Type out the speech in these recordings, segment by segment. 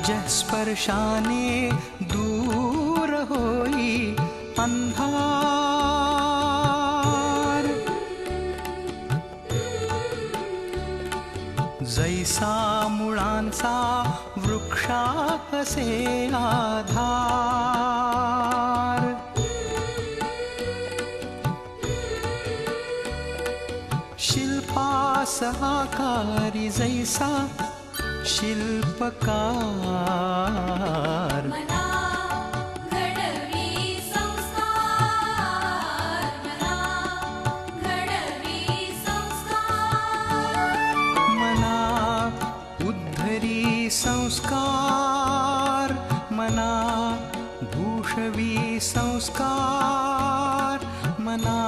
तेजस्पर्शाने दूर होई अंधार। जैसा मुळांचा वृक्षासे आधार। शिल्पास आकारी जैसा शिल्पकार। मना घडवी संस्कार, मना घडवी संस्कार। मना उद्धरी संस्कार, मना भूषवी संस्कार। मना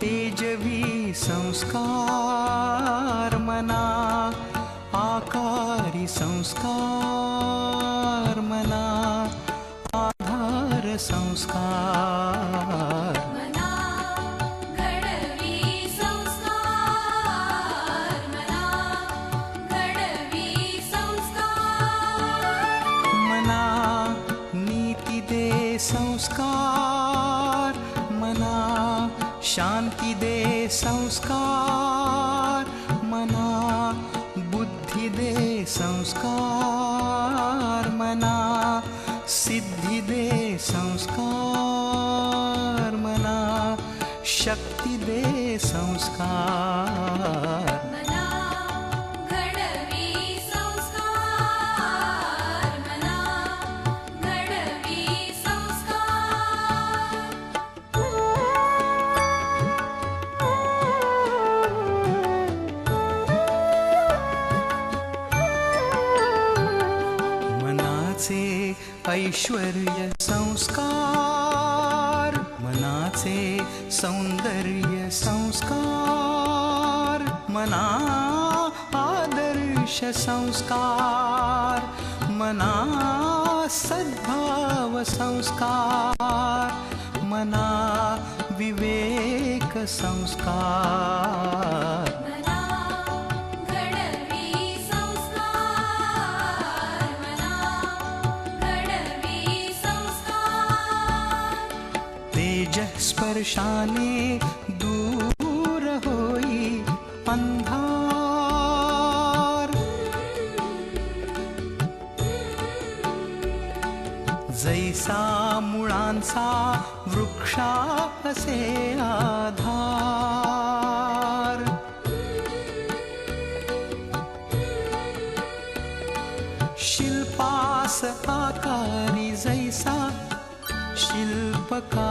तेजवी संस्कार, मना आकारी संस्कार। मना आधार संस्कार। मना घडवी संस्कार, मना घडवी संस्कार। मना नीती दे संस्कार, मना शांती दे संस्कार। मना बुद्धि दे संस्कार, मना सिद्धि दे संस्कार। मना शक्ति दे संस्कार। मना घडवी संस्कार, मना घडवी संस्कार। मनाचे ऐश्वर्य संस्कार, मनाचे सौंदर्य संस्कार। मना आदर्श संस्कार, मना सद्भाव संस्कार। मना विवेक संस्कार। मना घडवी संस्कार, मना घडवी संस्कार। तेजस्पर्शाने दूर होई अंधार। जैसा मुळांचा वृक्षासे आधार। शिल्पास आकारी जैसा शिल्पकार।